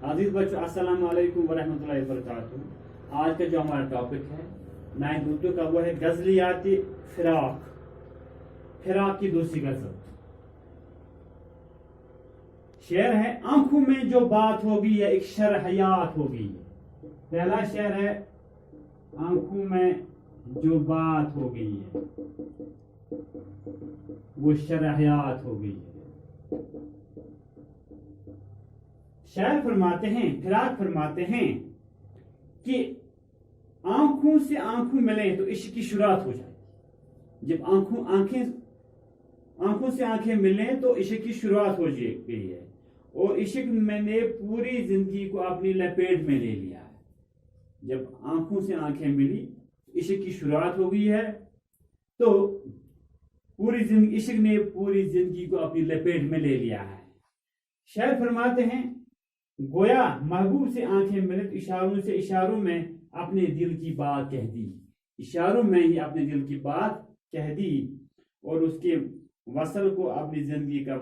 अजीज बच्चों, अस्सलाम वालेकुम वरहमतुल्लाहि वबरकातुहू। आज का जो हमारा टॉपिक है 9th उर्दू का, वो है गजलियाती फिराक। फिराक की दूसरी गजल। शेर है, आंखों में जो बात होगी या एक शर हयात होगी। पहला शेर है, आंखों में जो बात हो गई है वो शर हयात हो गई है। शायर फरमाते हैं, फिराक फरमाते हैं कि आंखों से आंखों मिले तो इश्क की शुरुआत हो जाए। जब आंखों से आंखें मिले तो इश्क की शुरुआत हो गई है और इश्क मैंने पूरी जिंदगी को अपनी लपेट में ले लिया है। जब आंखों से आंखें मिली, इश्क की शुरुआत हो गई है तो पूरी जिंदगी, इश्क ने पूरी जिंदगी को अपनी लपेट में ले लिया है। शायर फरमाते हैं, गोया महबूब से आंखें मिले तो इशारों में अपने दिल की बात कह दी। इशारों में ही अपने दिल की बात कह दी और उसके वसल को अपनी जिंदगी का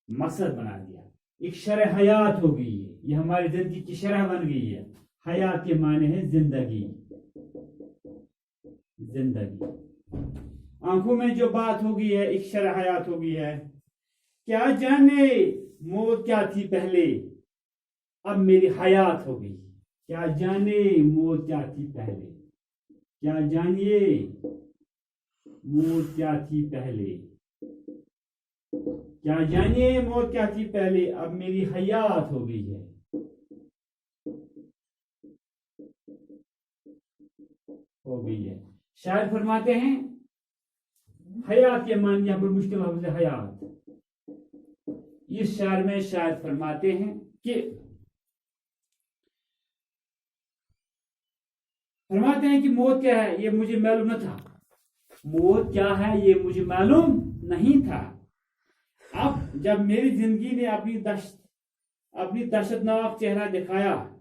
मकसद बना दिया। एक शरह हयात हो गई है, ये हमारी जिंदगी की शरह बन गई है। हयात के माने है जिंदगी। आंखों में जो बात हो गई है, एक शरह हयात हो गई है। क्या जाने मौत क्या थी पहले, अब मेरी हयात हो गई। क्या जाने मौत क्या थी पहले, क्या जानिए मौत क्या थी पहले, क्या जानिए मौत क्या थी पहले, अब मेरी हयात हो गई है। हो गई है। शायर फरमाते हैं, हयात के मान यहाँ पर मुश्किल लफ्ज़ है हयात। इस शायर में शायर फरमाते हैं कि मौत क्या है ये मुझे मालूम न था। मौत क्या है ये मुझे मालूम नहीं था। अब जब मेरी जिंदगी ने अपनी दहशतनाक चेहरा दिखाया,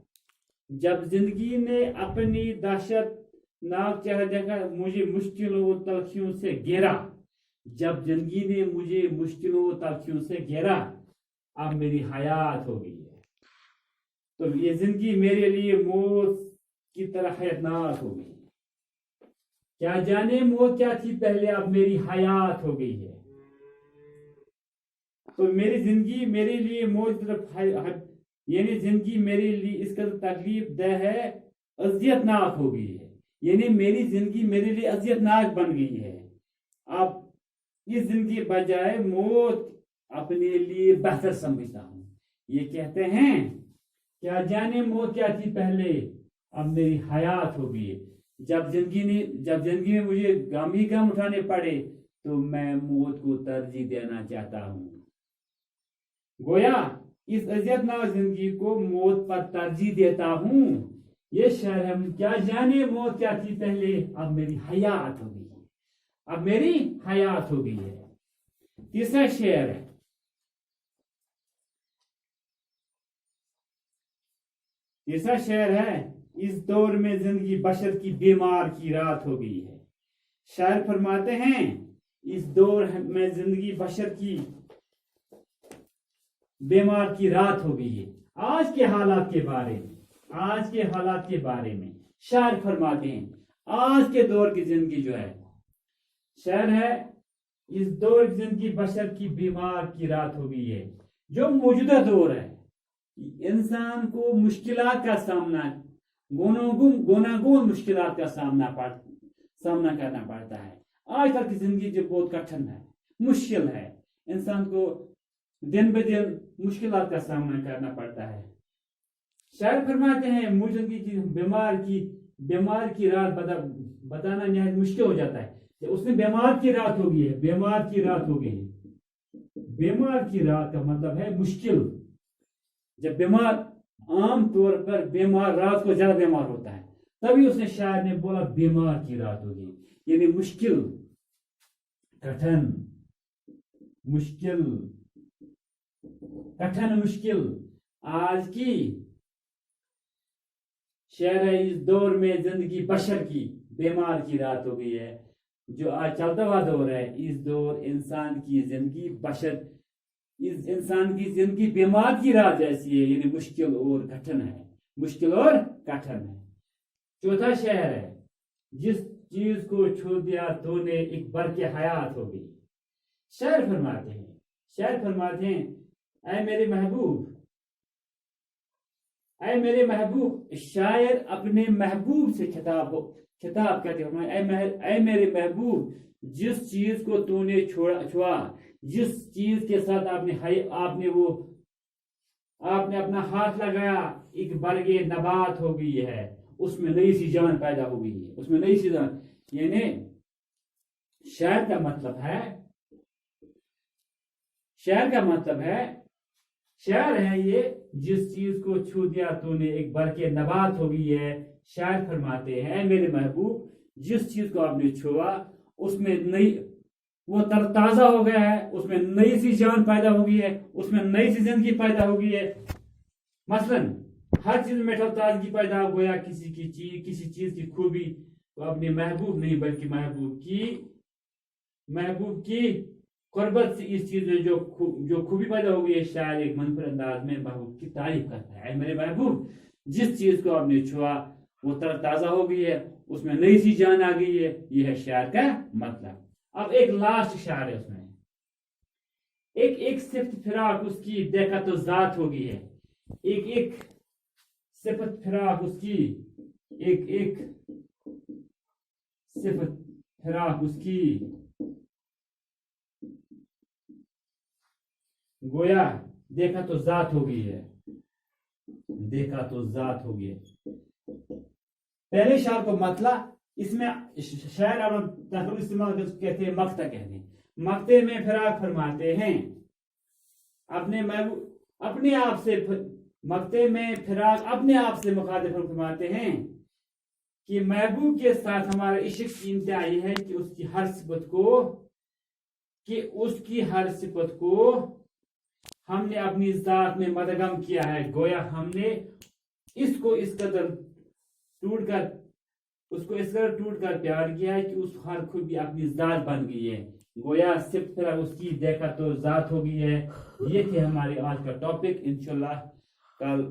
जब जिंदगी ने अपनी दहशतनाक चेहरा देखा, मुझे मुश्किलों और तलखियों से घेरा। जब जिंदगी ने मुझे मुश्किलों और तलखियों से घेरा, अब मेरी हयात हो गई है। तो ये जिंदगी मेरे लिए मौत की तरह खतरनाक हो गई। क्या जाने मौत क्या थी पहले, अब मेरी हयात हो गई है। तो मेरी जिंदगी मेरे लिए मौत की तरफ, यानी जिंदगी मेरे लिए इसका तकलीफ दह है, अजियतनाक हो गई है। यानी मेरी जिंदगी मेरे लिए अजियतनाक बन गई है। अब इस जिंदगी बजाय मौत अपने लिए बेहतर समझता हूं। ये कहते हैं, क्या जाने मौत क्या थी पहले, अब मेरी हयात हो गई है। जब जिंदगी में मुझे गम ही गम उठाने पड़े तो मैं मौत को तरजीह देना चाहता हूं। गोया इस अजियतनाक जिंदगी को मौत पर तरजीह देता हूं। ये शेर है, क्या जाने मौत क्या थी पहले, अब मेरी हयात हो गई है। अब मेरी हयात हो गई है। तीसरा शेर है, इस दौर में जिंदगी बशर की बीमार की रात हो गई है। शायर फरमाते हैं, इस दौर में जिंदगी बशर की बीमार की रात हो गई है। आज के हालात के बारे में शायर फरमाते हैं, आज के दौर की जिंदगी जो है, शायर है, इस दौर की जिंदगी बशर की बीमार की रात हो गई है। जो मौजूदा दौर है, इंसान को मुश्किलात का सामना, गुनागुन मुश्किलात का सामना करना पड़ता है। आजकल की जिंदगी जो बहुत कठिन है, मुश्किल है, इंसान को दिन ब दिन मुश्किलात का सामना करना पड़ता है। शायर फरमाते हैं, मुझे की बीमार की रात बताना निहायत मुश्किल हो जाता है। उसने बीमार की रात हो गई है, बीमार की रात हो गई है। बीमार की रात का मतलब है मुश्किल। जब बीमार, आम तौर पर बीमार रात को ज्यादा बीमार होता है, तभी उसने शायर ने बोला बीमार की रात हो गई, यानी मुश्किल, कठिन मुश्किल। आज की शेर है, इस दौर में जिंदगी बशर की बीमार की रात हो गई है। जो आज चलता हुआ दौर है, इस दौर इंसान की जिंदगी बशर इस इंसान की जिंदगी बीमार की रात जैसी है, यानी मुश्किल और कठिन है, मुश्किल और कठिन है। चौथा शेर है, जिस चीज को छू दिया तूने एक बरके हयात हो गई। शायर फरमाते हैं, शायर फरमाते हैं, ऐ मेरे महबूब, ऐ मेरे महबूब, शायर अपने महबूब से खिताब करते हैं, ऐ मेरे महबूब, जिस चीज को तूने छुआ, जिस चीज के साथ आपने अपना हाथ लगाया, एक बरगे नबात हो गई है, उसमें नई सी जान पैदा हो गई है, उसमें नई सी जान। यानी शायर का मतलब है, शायर का मतलब है, शायर है ये, जिस चीज को छू दिया तूने एक बरके नबात हो गई है। शायर फरमाते हैं, मेरे महबूब, जिस चीज को आपने छुआ उसमें नई, वो तरताजा हो गया है, उसमें नई सी जान पैदा हो गई है, उसमें नई सी जिंदगी पैदा हो गई है। मसलन हर चीज में ताजगी पैदा हो गया, किसी चीज की खूबी तो अपने महबूब नहीं बल्कि महबूब की कुर्बत से इस चीज में जो खूबी पैदा हो गई है, शायद एक मनफरद अंदाज में महबूब की तारीफ करता है। मेरे महबूब, जिस चीज को आपने छुआ वो तरताजा हो गई है, उसमें नई सी जान आ गई है, यह है शायर का मतलब। अब एक लास्ट शायर है, उसमें एक एक सिफ्त फिराक उसकी देखा तो जात हो गई है, एक एक सिफत फिराक उसकी, एक एक सिफत फिराक उसकी, गोया देखा तो जात हो गई है, देखा तो जात हो गई है। पहले शायर को मतलब, इसमें शायर और इस्तेमाल कहते हैं मक्ता, कहते हैं मक्ते में फिराक फरमाते हैं अपने महबूब, अपने आप से, मक्ते में फिराक अपने आप से मुखातिब फरमाते हैं कि महबूब के साथ हमारा इश्क की इंतहा यह है कि उसकी हर सिफत को हमने अपनी जात में मदगम किया है। गोया हमने इसको इस कदर टूट कर प्यार किया है कि उस हर खूबी अपनी जात बन गई है। गोया सिर्फ तरह उसकी देखा तो जात हो गई है। ये थे हमारे आज का टॉपिक। इंशाल्लाह कल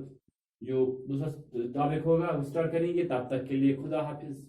जो दूसरा टॉपिक होगा वो स्टार्ट करेंगे। तब तक के लिए खुदा हाफिज।